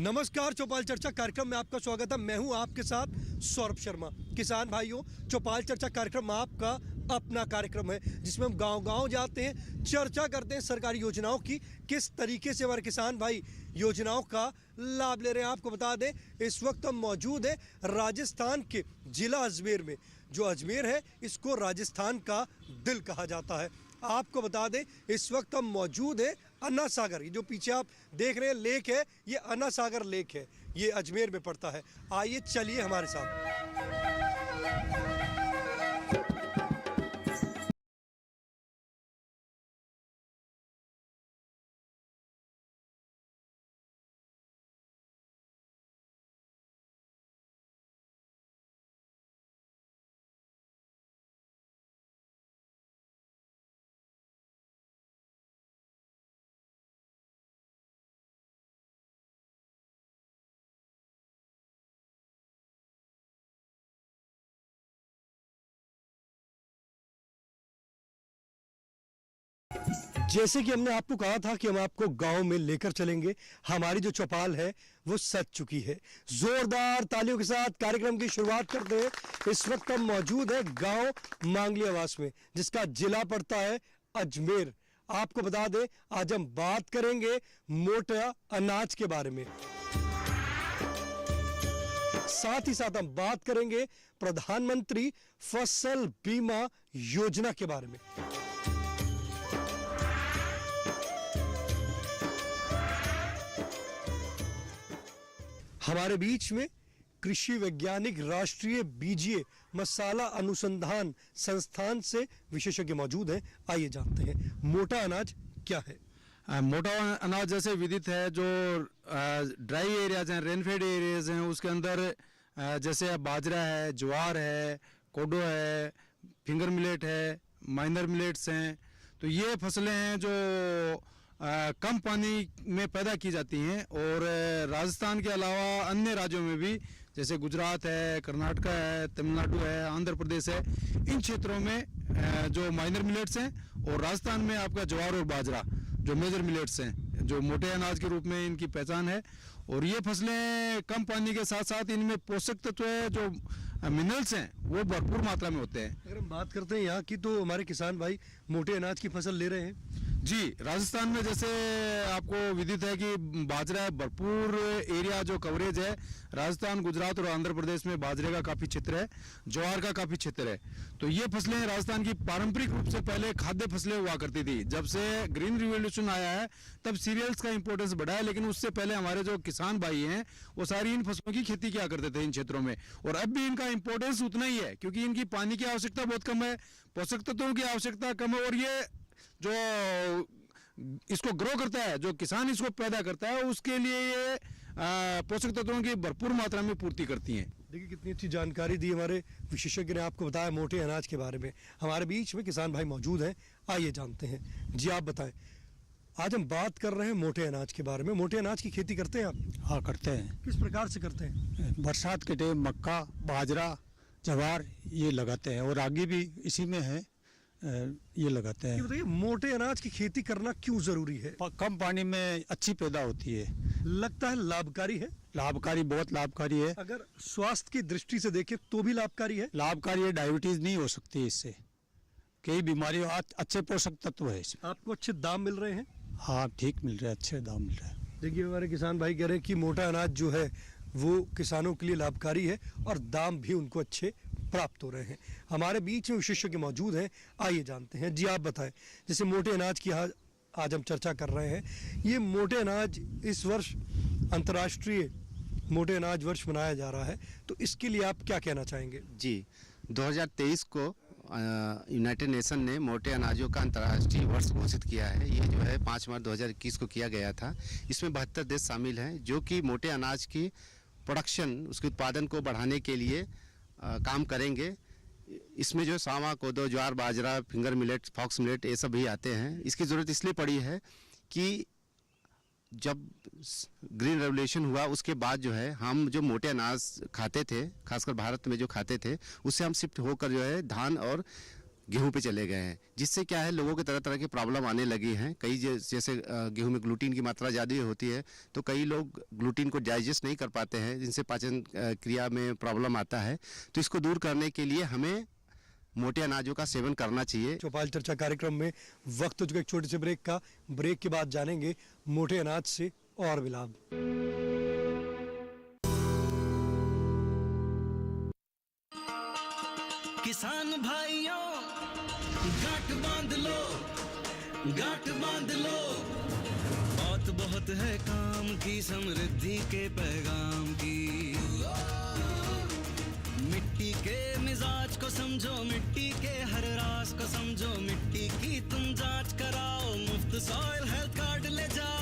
नमस्कार, चौपाल चर्चा कार्यक्रम में आपका स्वागत है। मैं हूं आपके साथ सौरभ शर्मा। किसान भाइयों, चौपाल चर्चा कार्यक्रम आपका अपना कार्यक्रम है जिसमें हम गांव-गांव जाते हैं, चर्चा करते हैं सरकारी योजनाओं की, किस तरीके से हमारे किसान भाई योजनाओं का लाभ ले रहे हैं। आपको बता दें, इस वक्त हम मौजूद हैं राजस्थान के जिला अजमेर में। जो अजमेर है, इसको राजस्थान का दिल कहा जाता है। आपको बता दें, इस वक्त हम मौजूद हैं अन्ना सागर। ये जो पीछे आप देख रहे हैं लेक है, ये अन्ना सागर लेक है, ये अजमेर में पड़ता है। आइए चलिए हमारे साथ। जैसे कि हमने आपको कहा था कि हम आपको गांव में लेकर चलेंगे, हमारी जो चौपाल है वो सज चुकी है। जोरदार तालियों के साथ कार्यक्रम की शुरुआत करते हैं। इस वक्त हम मौजूद है गांव मांगली आवास में, जिसका जिला पड़ता है अजमेर। आपको बता दें, आज हम बात करेंगे मोटा अनाज के बारे में, साथ ही साथ हम बात करेंगे प्रधानमंत्री फसल बीमा योजना के बारे में। हमारे बीच में कृषि वैज्ञानिक राष्ट्रीय बीजीय मसाला अनुसंधान संस्थान से विशेषज्ञ मौजूद हैं। आइए जानते हैं मोटा अनाज क्या है। मोटा अनाज जैसे विदित है, जो ड्राई एरियाज हैं, रेनफेड एरियाज हैं, उसके अंदर जैसे बाजरा है, ज्वार है, कोडो है, फिंगर मिलेट है, माइनर मिलेट्स हैं। तो ये फसलें हैं जो कम पानी में पैदा की जाती हैं और राजस्थान के अलावा अन्य राज्यों में भी, जैसे गुजरात है, कर्नाटक है, तमिलनाडु है, आंध्र प्रदेश है, इन क्षेत्रों में जो माइनर मिलेट्स हैं, और राजस्थान में आपका ज्वार और बाजरा जो मेजर मिलेट्स हैं, जो मोटे अनाज के रूप में इनकी पहचान है। और ये फसलें कम पानी के साथ साथ इनमें पोषक तत्व है, जो मिनरल्स हैं, वो भरपूर मात्रा में होते हैं। अगर हम बात करते हैं यहाँ की, तो हमारे किसान भाई मोटे अनाज की फसल ले रहे हैं। जी, राजस्थान में जैसे आपको विदित है कि बाजरा भरपूर एरिया जो कवरेज है, राजस्थान, गुजरात और आंध्र प्रदेश में बाजरे का काफ़ी क्षेत्र है, ज्वार का काफ़ी क्षेत्र है। तो ये फसलें राजस्थान की पारंपरिक रूप से पहले खाद्य फसलें हुआ करती थी। जब से ग्रीन रिवोल्यूशन आया है, तब सीरियल्स का इंपॉर्टेंस बढ़ा है, लेकिन उससे पहले हमारे जो किसान भाई हैं, वो सारी इन फसलों की खेती किया करते थे इन क्षेत्रों में। और अब भी इनका इंपॉर्टेंस उतना ही है, क्योंकि इनकी पानी की आवश्यकता बहुत कम है, पोषक तत्वों की आवश्यकता कम है, और ये जो इसको ग्रो करता है, जो किसान इसको पैदा करता है, उसके लिए ये पोषक तत्वों की भरपूर मात्रा में पूर्ति करती हैं। देखिए कितनी अच्छी जानकारी दी हमारे विशेषज्ञ ने आपको बताया मोटे अनाज के बारे में। हमारे बीच में किसान भाई मौजूद हैं, आइए जानते हैं। जी आप बताएं, आज हम बात कर रहे हैं मोटे अनाज के बारे में। मोटे अनाज की खेती करते हैं आप? हाँ, करते हैं। किस प्रकार से करते हैं? बरसात के टाइम मक्का, बाजरा, ज्वार ये लगाते हैं, और आगे भी इसी में है, ये लगाते हैं। बताइए, मोटे अनाज की खेती करना क्यों जरूरी है? कम पानी में अच्छी पैदा होती है। लगता है लाभकारी है। लाभकारी, बहुत लाभकारी है। अगर स्वास्थ्य की दृष्टि से देखें तो भी लाभकारी है। लाभकारी है, डायबिटीज नहीं हो सकती इससे, कई बीमारियों, अच्छे पोषक तत्व है इसमें। आपको अच्छे दाम मिल रहे हैं? हाँ, ठीक मिल रहा है, अच्छे दाम मिल रहा है। देखिए, हमारे किसान भाई कह रहे हैं कि मोटा अनाज जो है वो किसानों के लिए लाभकारी है और दाम भी उनको अच्छे प्राप्त हो रहे हैं। हमारे बीच में विशेषज्ञ मौजूद हैं, आइए जानते हैं। जी आप बताएं, जैसे मोटे अनाज की आज हम चर्चा कर रहे हैं, ये मोटे अनाज इस वर्ष अंतर्राष्ट्रीय मोटे अनाज वर्ष मनाया जा रहा है, तो इसके लिए आप क्या कहना चाहेंगे? जी, 2023 को यूनाइटेड नेशन ने मोटे अनाजों का अंतर्राष्ट्रीय वर्ष घोषित किया है। ये जो है 5 मार्च 2021 को किया गया था। इसमें 72 देश शामिल हैं, जो कि मोटे अनाज की प्रोडक्शन, उसके उत्पादन को बढ़ाने के लिए काम करेंगे। इसमें जो सावा, कोदो, ज्वार, बाजरा, फिंगर मिलेट, फॉक्स मिलेट, ये सब भी आते हैं। इसकी ज़रूरत इसलिए पड़ी है कि जब ग्रीन रेवोल्यूशन हुआ, उसके बाद जो है हम जो मोटे अनाज खाते थे, खासकर भारत में जो खाते थे, उससे हम शिफ्ट होकर जो है धान और गेहूं पे चले गए हैं, जिससे क्या है लोगों के तरह तरह की प्रॉब्लम आने लगी हैं। कई जैसे गेहूं में ग्लूटीन की मात्रा ज़्यादा होती है, तो कई लोग ग्लूटीन को डाइजेस्ट नहीं कर पाते हैं, जिनसे पाचन क्रिया में प्रॉब्लम आता है। तो इसको दूर करने के लिए हमें मोटे अनाजों का सेवन करना चाहिए। चौपाल चर्चा कार्यक्रम में वक्त हो चुका एक छोटे से ब्रेक का। ब्रेक के बाद जानेंगे मोटे अनाज से और भी लाभ। किसान भाइयों गांठ बांध लो, गांठ बांध लो, बात बहुत है काम की, समृद्धि के पैगाम की। मिट्टी के मिजाज को समझो, मिट्टी के हर राज को समझो, मिट्टी की तुम जांच कराओ, मुफ्त सॉइल हेल्थ कार्ड ले जाओ।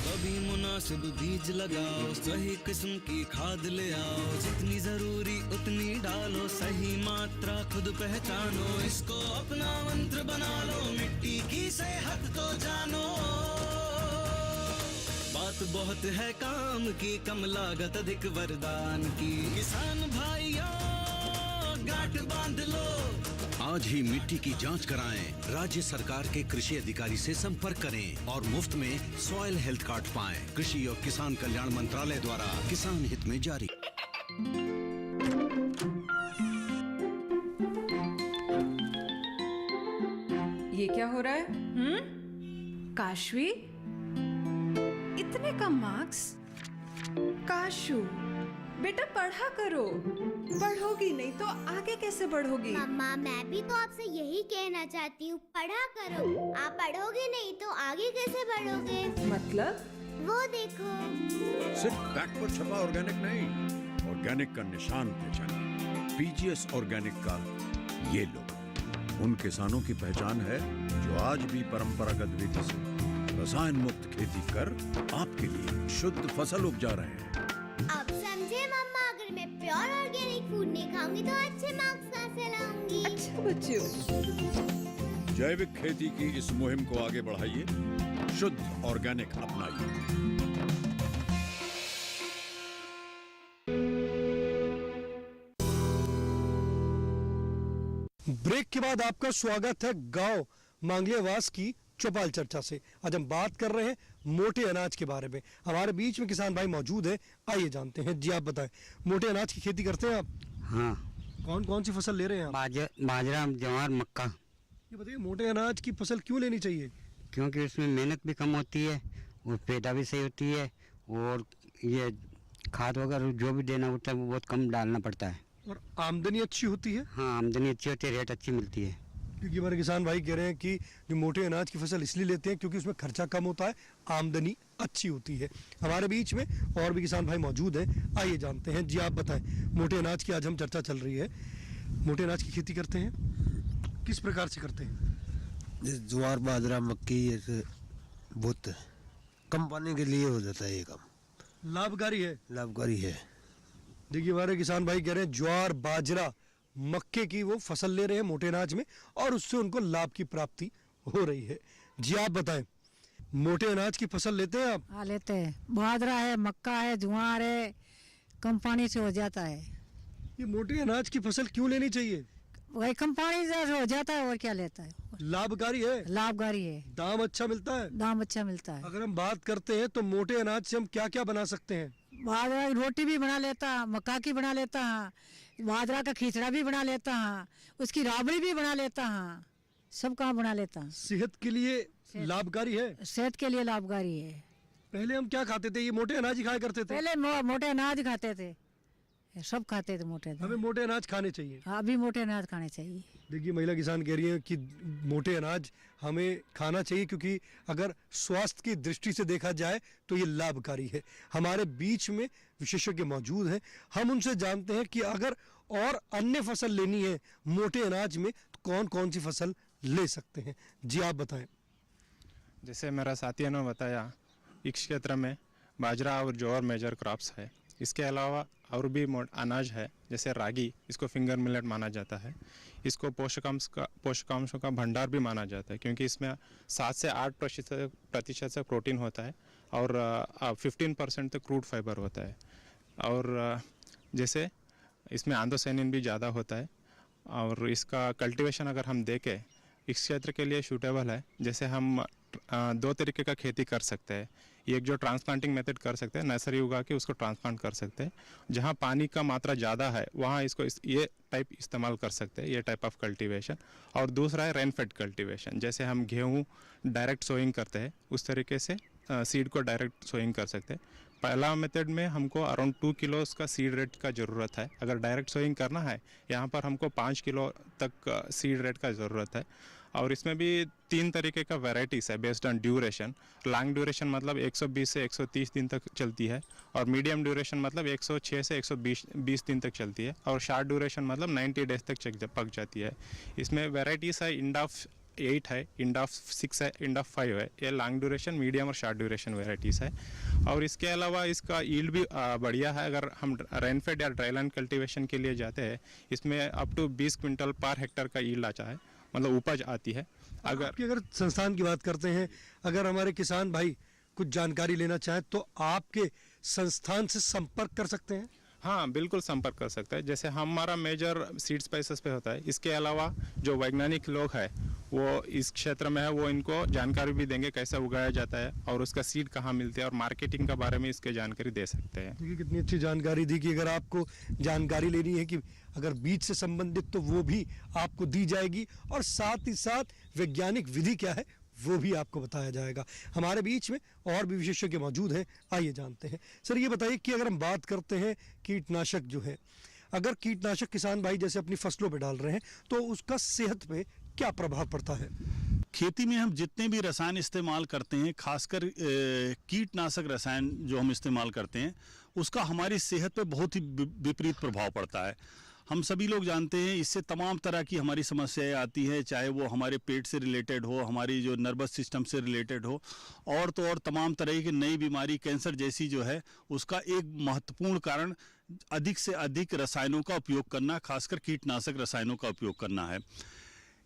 कभी मुनासिब बीज लगाओ, सही किस्म की खाद ले आओ, जितनी जरूरी उतनी डालो, सही मात्रा खुद पहचानो, इसको अपना मंत्र बना लो, मिट्टी की सेहत को जानो। बात बहुत है काम की, कम लागत अधिक वरदान की। किसान भाइयों गांठ बांध लो, आज ही मिट्टी की जांच कराएं, राज्य सरकार के कृषि अधिकारी से संपर्क करें और मुफ्त में सॉइल हेल्थ कार्ड पाएं। कृषि और किसान कल्याण मंत्रालय द्वारा किसान हित में जारी। ये क्या हो रहा है? काशवी, इतने कम मार्क्स? काशू बेटा पढ़ा करो, पढ़ोगी नहीं तो आगे कैसे बढ़ोगी? मम्मा मैं भी तो आपसे यही कहना चाहती हूँ, पढ़ा करो। आप पढ़ोगे नहीं तो आगे कैसे बढ़ोगे? मतलब? वो देखो, सिर्फ बैक पर छपा ऑर्गेनिक नहीं, ऑर्गेनिक का निशान पहचानिए। पीजीएस ऑर्गेनिक का ये लोग उन किसानों की पहचान है जो आज भी परंपरागत विधि से रसायन मुक्त खेती कर आपके लिए शुद्ध फसल उपजा रहे हैं। अब समझे मम्मा, अगर मैं प्योर ऑर्गेनिक फूड नहीं खाऊंगी तो अच्छे मार्क्स कहाँ से लाऊंगी? अच्छा बच्चों, जैविक खेती की इस मुहिम को आगे बढ़ाइए, शुद्ध ऑर्गेनिक अपनाइए। ब्रेक के बाद आपका स्वागत है गांव मांगलेवास की चौपाल चर्चा से। आज हम बात कर रहे हैं मोटे अनाज के बारे में। हमारे बीच में किसान भाई मौजूद हैं, आइए जानते हैं। जी आप बताएं, मोटे अनाज की खेती करते हैं आप? हाँ। कौन कौन सी फसल ले रहे हैं आप? बाजरा, ज्वार, मक्का। ये बताइए, मोटे अनाज की फसल क्यों लेनी चाहिए? क्योंकि उसमें मेहनत भी कम होती है और पैदा भी सही होती है, और ये खाद वगैरह जो भी देना होता है वो बहुत कम डालना पड़ता है, और आमदनी अच्छी होती है। हाँ, आमदनी अच्छी होती है, रेट अच्छी मिलती है। क्योंकि हमारे किसान भाई कह रहे हैं कि जो मोटे अनाज की फसल इसलिए लेते हैं क्योंकि उसमें खर्चा कम होता है, आमदनी अच्छी होती है। हमारे बीच में और भी किसान भाई मौजूद हैं, आइए जानते हैं। जी आप बताएं, मोटे अनाज की आज हम चर्चा चल रही है। मोटे अनाज की खेती करते हैं, किस प्रकार से करते हैं? ज्वार, बाजरा, मक्की, ये बहुत कम पानी के लिए हो जाता है, ये काम लाभकारी है। लाभकारी है। देखिए हमारे किसान भाई कह रहे हैं ज्वार, बाजरा, मक्के की वो फसल ले रहे हैं मोटे अनाज में, और उससे उनको लाभ की प्राप्ति हो रही है। जी आप बताएं, मोटे अनाज की फसल लेते हैं आप? हाँ लेते हैं। बाजरा है, मक्का है, ज्वार है, कम पानी से हो जाता है। ये मोटे अनाज की फसल क्यों लेनी चाहिए? वही कम पानी से हो जाता है, और क्या लेता है? लाभकारी है। लाभकारी है, दाम अच्छा मिलता है। दाम अच्छा मिलता है। अगर हम बात करते हैं तो मोटे अनाज से हम क्या क्या बना सकते हैं? बाजरा की रोटी भी बना लेता है, मक्का की बना लेता है, बाजरा का खिचड़ा भी बना लेता है, उसकी राबड़ी भी बना लेता है, सब काम बना लेता है। सेहत के लिए लाभकारी है। सेहत के लिए लाभकारी है। पहले हम क्या खाते थे? ये मोटे अनाज ही खाया करते थे। पहले मोटे अनाज खाते थे, सब खाते थे मोटे अनाज। हमें मोटे अनाज खाने चाहिए। हाँ, अभी मोटे अनाज खाने चाहिए। देखिए महिला किसान कह रही हैं कि मोटे अनाज हमें खाना चाहिए क्योंकि अगर स्वास्थ्य की दृष्टि से देखा जाए तो ये लाभकारी है। हमारे बीच में विशेषज्ञ मौजूद हैं, हम उनसे जानते हैं कि अगर और अन्य फसल लेनी है मोटे अनाज में तो कौन कौन सी फसल ले सकते हैं। जी आप बताएं। जैसे मेरा साथियों ने बताया, इस क्षेत्र में बाजरा और ज्वार मेजर क्रॉप्स है। इसके अलावा और भी अनाज है, जैसे रागी, इसको फिंगर मिलेट माना जाता है। इसको पोषकांशों का भंडार भी माना जाता है, क्योंकि इसमें 7 से 8% से प्रोटीन होता है और 15% तक क्रूड फाइबर होता है। और जैसे इसमें एंथोसायनिन भी ज़्यादा होता है और इसका कल्टीवेशन अगर हम देखें इस क्षेत्र के लिए सूटेबल है। जैसे हम 2 तरीके का खेती कर सकते हैं। एक जो ट्रांसप्लांटिंग मेथड कर सकते हैं, नर्सरी उगा के उसको ट्रांसप्लांट कर सकते हैं। जहाँ पानी का मात्रा ज़्यादा है वहाँ इसको ये टाइप इस्तेमाल कर सकते हैं, ये टाइप ऑफ कल्टीवेशन। और दूसरा है रेनफेड कल्टीवेशन, जैसे हम गेहूँ डायरेक्ट सोइंग करते हैं उस तरीके से सीड को डायरेक्ट सोइंग कर सकते हैं। पहला मेथड में हमको अराउंड 2 किलोस का सीड रेट का ज़रूरत है। अगर डायरेक्ट सोइंग करना है यहाँ पर हमको 5 किलो तक सीड रेट का ज़रूरत है। और इसमें भी 3 तरीके का वैरायटीज़ है based on duration. Long duration मतलब 120 से 130 दिन तक चलती है, और मीडियम ड्यूरेशन मतलब 106 से 120 दिन तक चलती है, और शार्ट ड्यूरेशन मतलब 90 डेज तक पक जाती है। इसमें वैरायटीज़ है इंडाफ 8 है, इंडाफ 6 है, इंडाफ 5 है। ये लॉन्ग ड्यूरेशन, मीडियम और शार्ट ड्यूरेशन वैरायटीज़ है। और इसके अलावा इसका यील्ड भी बढ़िया है। अगर हम रेनफेड या ड्राईलैंड कल्टीवेशन के लिए जाते हैं, इसमें अप टू 20 क्विंटल पर हेक्टर का यील्ड आता है, मतलब उपज आती है। अगर संस्थान की बात करते हैं, अगर हमारे किसान भाई कुछ जानकारी लेना चाहें तो आपके संस्थान से संपर्क कर सकते हैं। हाँ, बिल्कुल संपर्क कर सकता है। जैसे हमारा मेजर सीड स्पाइसेस पे होता है। इसके अलावा जो वैज्ञानिक लोग हैं वो इस क्षेत्र में है, वो इनको जानकारी भी देंगे कैसे उगाया जाता है और उसका सीड कहाँ मिलते हैं, और मार्केटिंग के बारे में इसके जानकारी दे सकते हैं। देखिए कितनी अच्छी जानकारी दी कि अगर आपको जानकारी लेनी है कि अगर बीज से संबंधित तो वो भी आपको दी जाएगी, और साथ ही साथ वैज्ञानिक विधि क्या है वो भी आपको बताया जाएगा। हमारे बीच में और भी विशेषज्ञ मौजूद हैं, आइए जानते हैं। सर ये बताइए कि अगर हम बात करते हैं कीटनाशक जो है, अगर कीटनाशक किसान भाई जैसे अपनी फसलों पे डाल रहे हैं तो उसका सेहत पे क्या प्रभाव पड़ता है? खेती में हम जितने भी रसायन इस्तेमाल करते हैं, खासकर कीटनाशक रसायन जो हम इस्तेमाल करते हैं, उसका हमारी सेहत पे बहुत ही विपरीत प्रभाव पड़ता है। हम सभी लोग जानते हैं इससे तमाम तरह की हमारी समस्याएं आती हैं, चाहे वो हमारे पेट से रिलेटेड हो, हमारी जो नर्वस सिस्टम से रिलेटेड हो, और तो और तमाम तरह की नई बीमारी, कैंसर जैसी जो है, उसका एक महत्वपूर्ण कारण अधिक से अधिक रसायनों का उपयोग करना, खासकर कीटनाशक रसायनों का उपयोग करना है।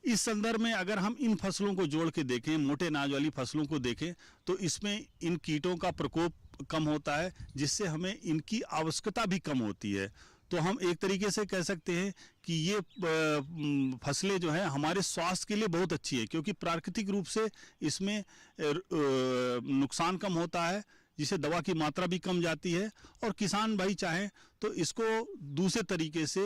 इस संदर्भ में अगर हम इन फसलों को जोड़ के देखें, मोटे अनाज वाली फसलों को देखें, तो इसमें इन कीटों का प्रकोप कम होता है, जिससे हमें इनकी आवश्यकता भी कम होती है। तो हम एक तरीके से कह सकते हैं कि ये फसलें जो हैं हमारे स्वास्थ्य के लिए बहुत अच्छी है, क्योंकि प्राकृतिक रूप से इसमें नुकसान कम होता है, जिससे दवा की मात्रा भी कम जाती है। और किसान भाई चाहें तो इसको दूसरे तरीके से,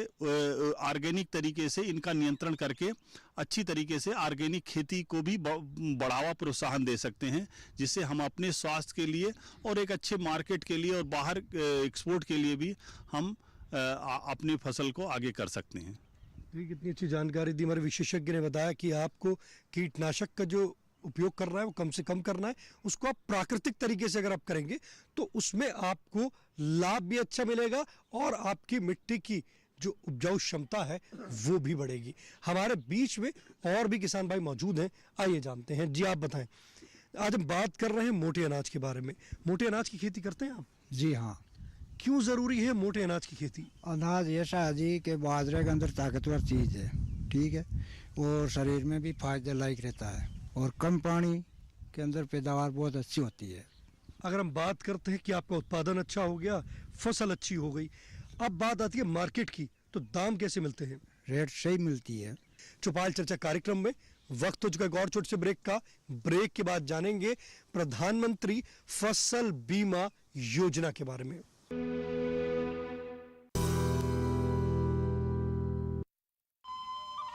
ऑर्गेनिक तरीके से इनका नियंत्रण करके अच्छी तरीके से ऑर्गेनिक खेती को भी बढ़ावा, प्रोत्साहन दे सकते हैं, जिससे हम अपने स्वास्थ्य के लिए और एक अच्छे मार्केट के लिए और बाहर एक्सपोर्ट के लिए भी हम अपनी फसल को आगे कर सकते हैं। कितनी अच्छी जानकारी दी। हमारे विशेषज्ञ ने बताया कि आपको कीटनाशक का जो उपयोग कर रहा है वो कम से कम करना है, उसको आप प्राकृतिक तरीके से अगर आप करेंगे तो उसमें आपको लाभ भी अच्छा मिलेगा और आपकी मिट्टी की जो उपजाऊ क्षमता है वो भी बढ़ेगी। हमारे बीच में और भी किसान भाई मौजूद हैं, आइए जानते हैं। जी आप बताएं, आज हम बात कर रहे हैं मोटे अनाज के बारे में। मोटे अनाज की खेती करते हैं आप? जी हाँ। क्यों ज़रूरी है मोटे अनाज की खेती? अनाज ऐसा है जी कि बाजरे के अंदर ताकतवर चीज़ है, ठीक है, और शरीर में भी फायदे लायक रहता है, और कम पानी के अंदर पैदावार बहुत अच्छी होती है। अगर हम बात करते हैं कि आपका उत्पादन अच्छा हो गया, फसल अच्छी हो गई, अब बात आती है मार्केट की, तो दाम कैसे मिलते हैं? रेट सही मिलती है। चौपाल चर्चा कार्यक्रम में वक्त हो चुका है एक और छोटे से ब्रेक का। ब्रेक के बाद जानेंगे प्रधानमंत्री फसल बीमा योजना के बारे में।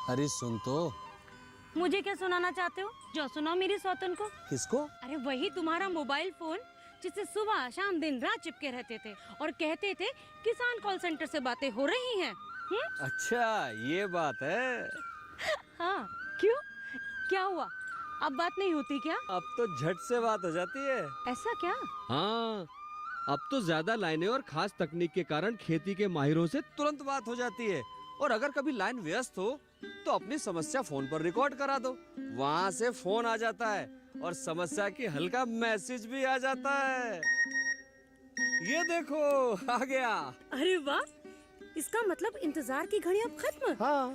अरे सुन तो। मुझे क्या सुनाना चाहते हो? जो सुनाओ मेरी सौतन को। किसको? अरे वही तुम्हारा मोबाइल फोन जिससे सुबह शाम दिन रात चिपके रहते थे और कहते थे किसान कॉल सेंटर से बातें हो रही हैं। अच्छा ये बात है। हाँ क्यों, क्या हुआ? अब बात नहीं होती क्या? अब तो झट से बात हो जाती है। ऐसा क्या? हाँ, अब तो ज्यादा लाइनें और खास तकनीक के कारण खेती के माहिरों से तुरंत बात हो जाती है। और अगर कभी लाइन व्यस्त हो तो अपनी समस्या फोन पर रिकॉर्ड करा दो, वहाँ से फोन आ जाता है और समस्या की हल का मैसेज भी आ जाता है। ये देखो आ गया। अरे वाह, इसका मतलब इंतजार की घड़ी अब खत्म। हाँ।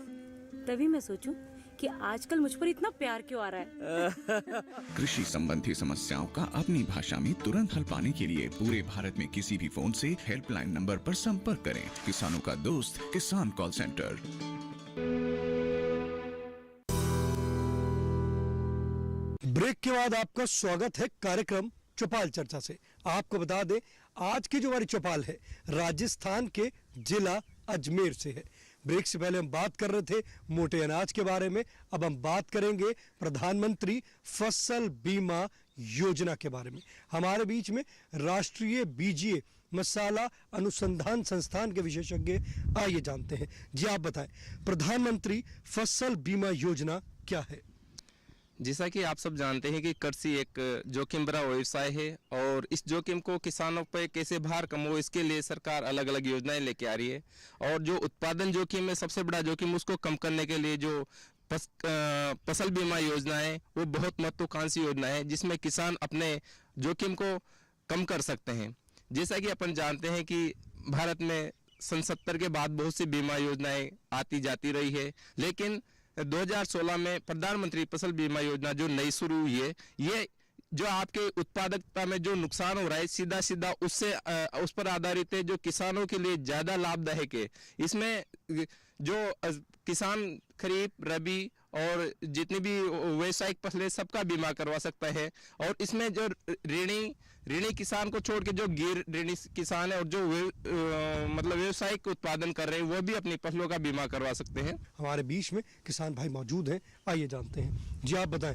तभी मैं सोचूं कि आजकल मुझ पर इतना प्यार क्यों आ रहा है। कृषि संबंधी समस्याओं का अपनी भाषा में तुरंत हल पाने के लिए पूरे भारत में किसी भी फोन से हेल्पलाइन नंबर पर संपर्क करें। किसानों का दोस्त किसान कॉल सेंटर। के बाद आपका स्वागत है कार्यक्रम चौपाल चर्चा से। आपको बता दें आज की जो हमारी चौपाल है राजस्थान के जिला अजमेर से है। ब्रेक से पहले हम बात कर रहे थे मोटे अनाज के बारे में, अब हम बात करेंगे प्रधानमंत्री फसल बीमा योजना के बारे में। हमारे बीच में राष्ट्रीय बीजीय मसाला अनुसंधान संस्थान के विशेषज्ञ, आइए जानते हैं। जी आप बताएं, प्रधानमंत्री फसल बीमा योजना क्या है? जैसा कि आप सब जानते हैं कि कृषि एक जोखिम भरा व्यवसाय है और इस जोखिम को किसानों पर कैसे भार कम हो इसके लिए सरकार अलग अलग योजनाएं लेके आ रही है। और जो उत्पादन जोखिम है, सबसे बड़ा जोखिम, उसको कम करने के लिए जो फसल बीमा योजना है वो बहुत महत्वाकांक्षी योजना है, जिसमें किसान अपने जोखिम को कम कर सकते हैं। जैसा कि अपन जानते हैं कि भारत में सन 70 के बाद बहुत सी बीमा योजनाएं आती जाती रही है, लेकिन 2016 में प्रधानमंत्री फसल बीमा योजना जो नई शुरू हुई है, ये जो आपके उत्पादकता में जो नुकसान हो रहा है सीधा सीधा उस पर आधारित है, जो किसानों के लिए ज़्यादा लाभदायक है। इसमें जो किसान खरीफ, रबी और जितनी भी व्यावसायिक फसलें सबका बीमा करवा सकता है। और इसमें जो ऋणी किसान को छोड़ के जो गैर ऋणी किसान है और जो मतलब व्यावसायिक उत्पादन कर रहे हैं वो भी अपनी फसलों का बीमा करवा सकते हैं। हमारे बीच में किसान भाई मौजूद हैं, आइए जानते हैं। जी आप बताएं,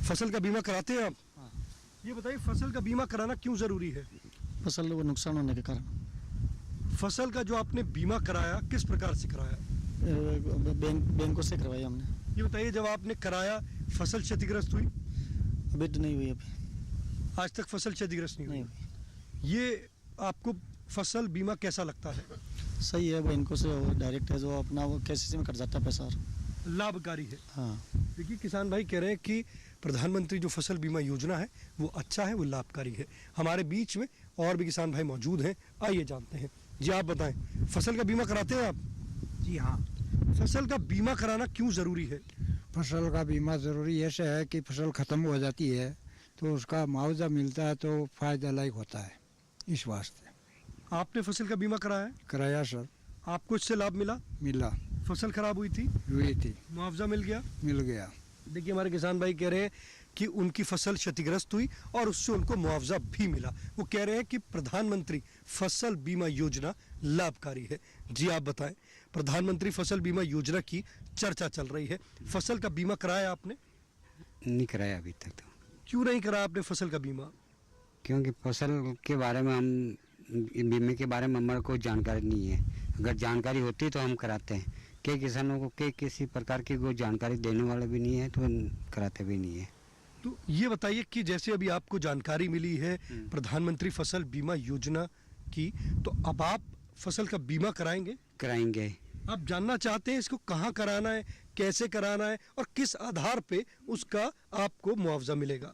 फसल का बीमा कराते हैं आप? ये बताइए, फसल का बीमा कराना क्यों जरूरी है? फसल को नुकसान होने के कारण। फसल का जो आपने बीमा कराया किस प्रकार से कराया? बैंकों से करवाया हमने। ये बताइए, जब आपने कराया फसल क्षतिग्रस्त हुई? अभी तो नहीं हुई। अभी आज तक फसल क्षतिग्रस्त नहीं हुई। ये आपको फसल बीमा कैसा लगता है? सही है, बैंकों से डायरेक्ट है, जो अपना वो कैसे में कट जाता है पैसा, लाभकारी है। हाँ, देखिए किसान भाई कह रहे हैं कि प्रधानमंत्री जो फसल बीमा योजना है वो अच्छा है, वो लाभकारी है। हमारे बीच में और भी किसान भाई मौजूद हैं, आइए जानते हैं। जी आप बताएं, फसल का बीमा कराते हैं आप? जी हाँ। फसल का बीमा कराना क्यों ज़रूरी है? फसल का बीमा ज़रूरी ऐसे है कि फसल ख़त्म हो जाती है तो उसका मुआवजा मिलता है, तो फ़ायदा लायक होता है, इस वास्ते। आपने फसल का बीमा कराया है? कराया सर। आपको इससे लाभ मिला? मिला। फसल खराब हुई थी? हुई थी। मुआवजा मिल गया? मिल गया। देखिए हमारे किसान भाई कह रहे हैं कि उनकी फसल क्षतिग्रस्त हुई और उससे उनको मुआवजा भी मिला। वो कह रहे हैं कि प्रधानमंत्री फसल बीमा योजना लाभकारी है। जी आप बताएं, प्रधानमंत्री फसल बीमा योजना की चर्चा चल रही है, फसल का बीमा कराया आपने? नहीं कराया अभी तक। तो क्यों नहीं कराया आपने फसल का बीमा? क्योंकि फसल के बारे में बीमे के बारे में हमारे को जानकारी नहीं है। अगर जानकारी होती तो हम कराते हैं। कई किसानों को किसी प्रकार की कोई जानकारी देने वाला भी नहीं है, तो कराते भी नहीं है। तो ये बताइए कि जैसे अभी आपको जानकारी मिली है प्रधानमंत्री फसल बीमा योजना की, तो अब आप फसल का बीमा कराएंगे? कराएंगे। आप जानना चाहते हैं इसको कहाँ कराना है, कैसे कराना है और किस आधार पे उसका आपको मुआवजा मिलेगा?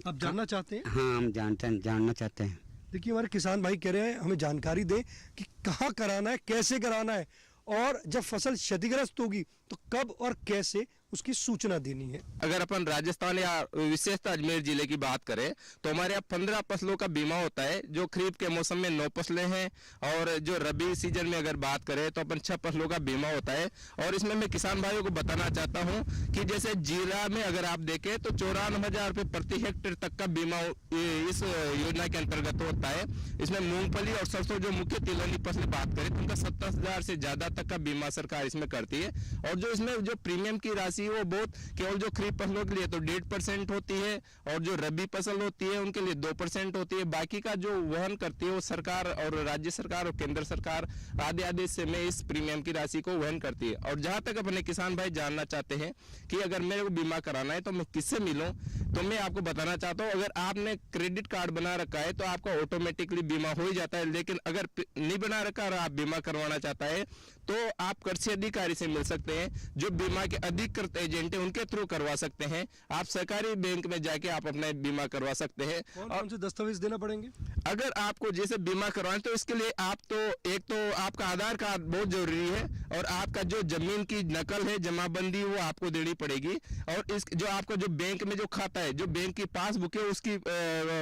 आप जानना चाहते हैं? हाँ, हम जानना चाहते हैं। देखिए हमारे किसान भाई कह रहे हैं हमें जानकारी दें कि कहाँ कराना है, कैसे कराना है और जब फसल क्षतिग्रस्त होगी तो कब और कैसे उसकी सूचना देनी है। अगर अपन राजस्थान या विशेषतः अजमेर जिले की बात करें तो हमारे यहाँ 15 फसलों का बीमा होता है। जो खरीफ के मौसम में 9 फसलें हैं और जो रबी सीजन में अगर बात करें तो अपन 6 फसलों का बीमा होता है। और इसमें मैं किसान भाइयों को बताना चाहता हूँ कि जैसे जीरा में अगर आप देखें तो 94,000 रुपये प्रति हेक्टेयर तक का बीमा इस योजना के अंतर्गत होता है। इसमें मूंगफली और सरसों जो मुख्य तिलहनी फसल बात करें तो उनका 70,000 से ज्यादा तक का बीमा सरकार इसमें करती है। और जो इसमें जो प्रीमियम की राशि वो बहुत केवल जो खरीफ फसलों के लिए तो 1.5% होती है और जो रबी फसल होती है उनके लिए 2% होती है। बाकी का जो वहन करती है वो सरकार और राज्य सरकार और केंद्र सरकार आधे आधे से में इस प्रीमियम की राशि को वहन करती है। और जहां तक अपने किसान भाई जानना चाहते हैं कि अगर मेरे को बीमा कराना है तो मैं किससे मिलूं, तो मैं आपको बताना चाहता हूँ अगर आपने क्रेडिट कार्ड बना रखा है तो आपका ऑटोमेटिकली बीमा हो ही जाता है। लेकिन अगर नहीं बना रखा और आप बीमा करवाना चाहता है तो आप कृषि अधिकारी से मिल सकते हैं, जो बीमा के अधिकृत एजेंट है उनके थ्रू करवा सकते हैं। आप सरकारी बैंक में जाके आप अपना बीमा करवा सकते हैं। कौन से दस्तावेज देना पड़ेंगे? अगर आपको जैसे बीमा करवाएं तो इसके लिए आप तो एक तो आपका आधार कार्ड बहुत जरूरी है और आपका जो जमीन की नकल है जमाबंदी वो आपको देनी पड़ेगी। और इस जो आपका जो बैंक में जो खाता है, जो बैंक की पासबुक है उसकी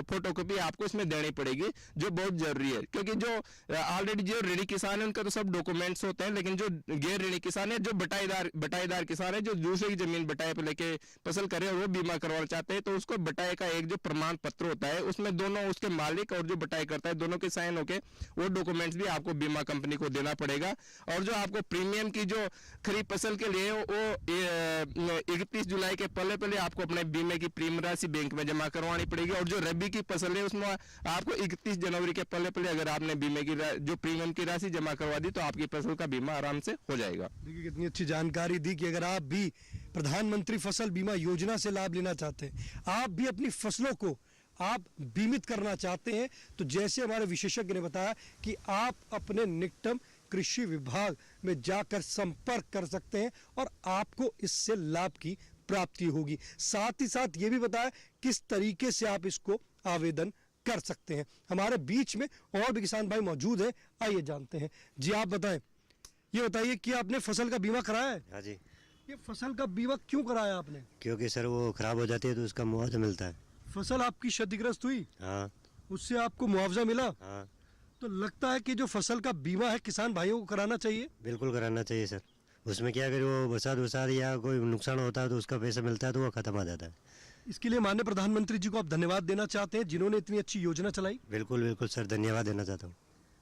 फोटोकॉपी आपको इसमें देनी पड़ेगी, जो बहुत जरूरी है। क्योंकि जो ऑलरेडी जो ऋणी किसान है उनका तो सब डॉक्यूमेंट्स होते हैं, लेकिन जो गैर ऋणी किसान है, जो बटाईदार किसान है, जो दूसरे की जमीन बटाई पे लेके फसल करे और वो बीमा करवाना चाहते हैं तो उसको बटाई का एक जो प्रमाण पत्र होता है उसमें दोनों उसके मालिक और जो बटाई करता है दोनों के साइन होके वो डॉक्यूमेंट्स भी आपको बीमा कंपनी को देना पड़ेगा। और जो आपको प्रीमियम की जो खरीफ फसल के लिए वो 31 जुलाई के पहले आपको अपने बीमे की प्रीमियम राशि बैंक में जमा करवानी पड़ेगी। और जो रबी की फसल है उसमें आपको 31 जनवरी के पहले अगर आपने बीमे की जो प्रीमियम की राशि जमा करवा दी तो आपकी फसल का बीमा आराम से हो जाएगा। देखिए कितनी अच्छी जानकारी दी कि अगर आप भी प्रधानमंत्री फसल बीमा योजना से लाभ लेना चाहते हैं, आप भी अपनी फसलों को आप बीमित करना चाहते हैं, तो जैसे हमारे विशेषज्ञ ने बताया कि आप अपने निकटम कृषि विभाग में जाकर संपर्क कर सकते हैं और आपको इससे लाभ की प्राप्ति होगी। साथ ही साथ ये भी बताया किस तरीके से आप इसको आवेदन कर सकते हैं। हमारे बीच में और भी किसान भाई मौजूद हैं, आइए जानते हैं। जी आप बताएं, ये बताइए कि आपने फसल का बीमा कराया है? हाँ जी। ये फसल का बीमा क्यों कराया आपने? क्योंकि सर वो खराब हो जाती है तो उसका मुआवजा मिलता है। फसल आपकी क्षतिग्रस्त हुई? हाँ। उससे आपको मुआवजा मिला? हाँ। तो लगता है कि जो फसल का बीमा है किसान भाइयों को कराना चाहिए? बिल्कुल कराना चाहिए सर। उसमें क्या अगर वो बरसात या कोई नुकसान होता है तो उसका पैसा मिलता है तो वो खत्म आ जाता है। इसके लिए माननीय प्रधानमंत्री जी को आप धन्यवाद देना चाहते हैं जिन्होंने इतनी अच्छी योजना चलाई? बिल्कुल बिल्कुल सर, धन्यवाद देना चाहता हूँ।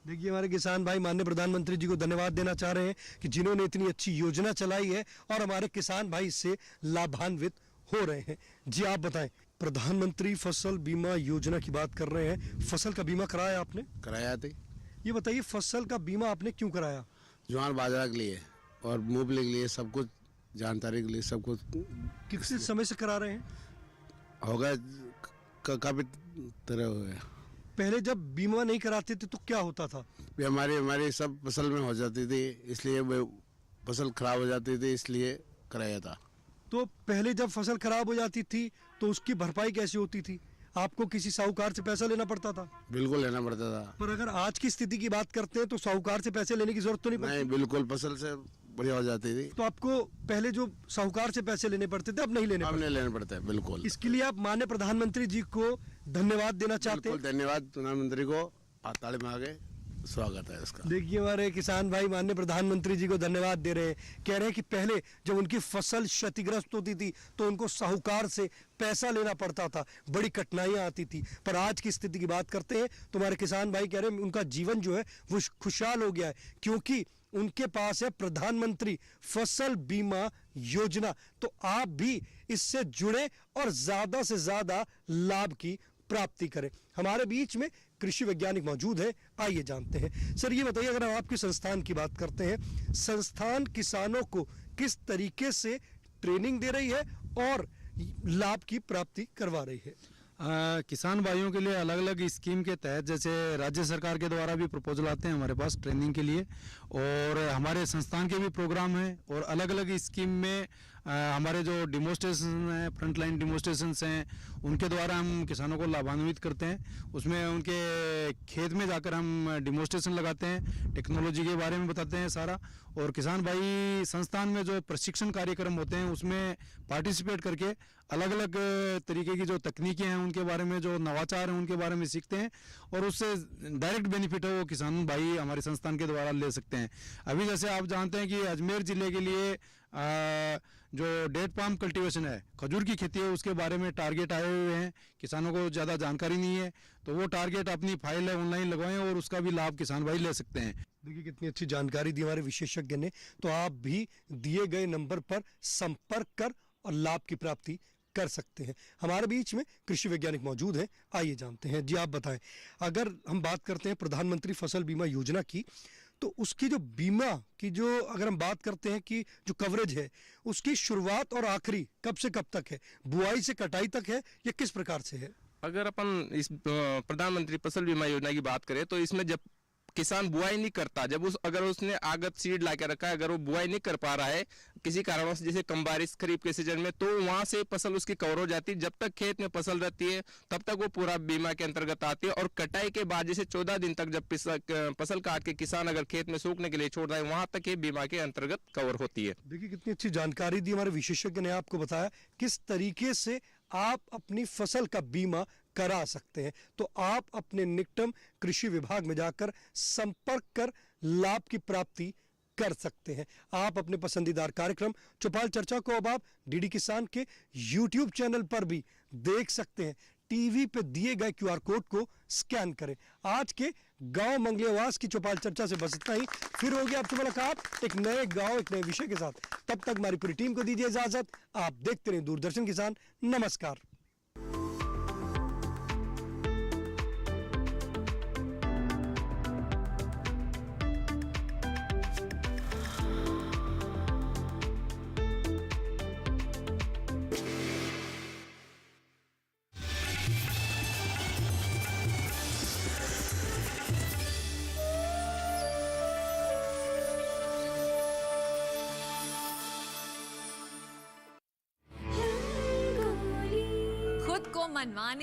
देखिए हमारे किसान भाई माननीय प्रधानमंत्री जी को धन्यवाद देना चाह रहे हैं कि जिन्होंने इतनी अच्छी योजना चलाई है और हमारे किसान भाई इससे लाभान्वित हो रहे हैं। जी आप बताएं, प्रधानमंत्री फसल बीमा योजना की बात कर रहे हैं, फसल का बीमा कराया आपने? कराया थे। ये बताइए फसल का बीमा आपने क्यों कराया? ज्वार बाजरा के लिए और मूंगफली के लिए, सब कुछ जानकारी के लिए, सब कुछ। किस समय से करा रहे हैं? होगा काफी तरह हो गया। पहले जब बीमा नहीं कराते थे तो क्या होता था? हमारी सब फसल में हो जाती थी, इसलिए फसल खराब हो जाती थी, इसलिए कराया था। तो पहले जब फसल खराब हो जाती थी तो उसकी भरपाई कैसे होती थी? आपको किसी साहूकार से पैसा लेना पड़ता था? बिल्कुल लेना पड़ता था। पर अगर आज की स्थिति की बात करते हैं तो साहूकार से पैसे लेने की जरूरत तो नहीं पड़ती? नहीं, बिल्कुल फसल से बढ़िया हो जाती थी। तो आपको पहले जो साहूकार से पैसे लेने पड़ते थे अब नहीं लेने अब नहीं लेने पड़ते। बिल्कुल। इसके लिए आप माननीय प्रधानमंत्री जी को धन्यवाद देना चाहते हैं? धन्यवाद प्रधानमंत्री को, ताली में आगे स्वागत है इसका। देखिए हमारे किसान भाई माननीय प्रधानमंत्री जी को धन्यवाद दे रहे हैं, कह रहे हैं कि पहले जब उनकी फसल क्षतिग्रस्त होती थी तो उनको साहूकार से पैसा लेना पड़ता था, बड़ी कठिनाइयां आती थी। पर आज की स्थिति की बात करते हैं तो हमारे किसान भाई कह रहे हैं उनका जीवन जो है वो खुशहाल हो गया है क्योंकि उनके पास है प्रधानमंत्री फसल बीमा योजना। तो आप भी इससे जुड़े और ज्यादा से ज्यादा लाभ की प्राप्ति करें। हमारे बीच में कृषि वैज्ञानिक मौजूद है, आइए जानते हैं। सर ये बताइए, अगर हम आपके संस्थान की बात करते हैं, संस्थान किसानों को किस तरीके से ट्रेनिंग दे रही है और लाभ की प्राप्ति करवा रही है? किसान भाइयों के लिए अलग अलग स्कीम के तहत जैसे राज्य सरकार के द्वारा भी प्रपोजल आते हैं हमारे पास ट्रेनिंग के लिए, और हमारे संस्थान के भी प्रोग्राम हैं और अलग अलग स्कीम में हमारे जो डिमोस्ट्रेशन हैं, फ्रंटलाइन डिमोस्ट्रेशंस हैं, उनके द्वारा हम किसानों को लाभान्वित करते हैं। उसमें उनके खेत में जाकर हम डिमोस्ट्रेशन लगाते हैं, टेक्नोलॉजी के बारे में बताते हैं सारा, और किसान भाई संस्थान में जो प्रशिक्षण कार्यक्रम होते हैं उसमें पार्टिसिपेट करके अलग अलग तरीके की जो तकनीकें हैं उनके बारे में, जो नवाचार हैं उनके बारे में सीखते हैं और उससे डायरेक्ट बेनिफिट है वो किसान भाई हमारे संस्थान के द्वारा ले सकते हैं। अभी जैसे आप जानते हैं कि अजमेर जिले के लिए जो डेट पाम कल्टीवेशन है, खजूर की खेती है, उसके बारे में टारगेट आए हुए हैं। किसानों को ज़्यादा जानकारी नहीं है तो वो टारगेट अपनी फाइल है ऑनलाइन लगवाएं और उसका भी लाभ किसान भाई ले सकते हैं। देखिए कितनी अच्छी जानकारी दी हमारे विशेषज्ञ ने। तो आप भी दिए गए नंबर पर संपर्क कर और लाभ की प्राप्ति कर सकते हैं। हमारे बीच में कृषि वैज्ञानिक मौजूद हैं, आइए जानते हैं। जी आप बताएं, अगर हम बात करते हैं प्रधानमंत्री फसल बीमा योजना की, तो उसकी जो बीमा की जो अगर हम बात करते हैं कि जो कवरेज है उसकी शुरुआत और आखिरी कब से कब तक है? बुआई से कटाई तक है या किस प्रकार से है? अगर अपन इस प्रधानमंत्री फसल बीमा योजना की बात करें तो इसमें जब किसान बुआई नहीं करता, जब अगर उसने आगत सीड ला के रखा है, अगर वो बुआई नहीं कर पा रहा है किसी कारणवश, जैसे कम बारिश खरीफ के सीजन में, तो वहां से फसल उसकी कवर हो जाती है। जब तक खेत में फसल रहती है तब तक वो पूरा बीमा के अंतर्गत आती है। और कटाई के बाद जैसे 14 दिन तक जब फसल काट के किसान अगर खेत में सूखने के लिए छोड़ रहा है, वहां तक ये बीमा के अंतर्गत कवर होती है। देखिए कितनी अच्छी जानकारी दी हमारे विशेषज्ञ ने, आपको बताया किस तरीके से आप अपनी फसल का बीमा करा सकते हैं। तो आप अपने निकटम कृषि विभाग में जाकर संपर्क कर लाभ की प्राप्ति कर सकते हैं। आप अपने पसंदीदार कार्यक्रम चौपाल चर्चा को अब आप डीडी किसान के YouTube चैनल पर भी देख सकते हैं। टीवी पे दिए गए QR कोड को स्कैन करें। आज के गांव मंगलेवास की चौपाल चर्चा से बस इतना ही। फिर होगी आपसे मुलाकात एक नए गांव एक नए विषय के साथ। तब तक हमारी पूरी टीम को दीजिए इजाजत। आप देखते रहिए दूरदर्शन किसान। नमस्कार। खुद को मनवाने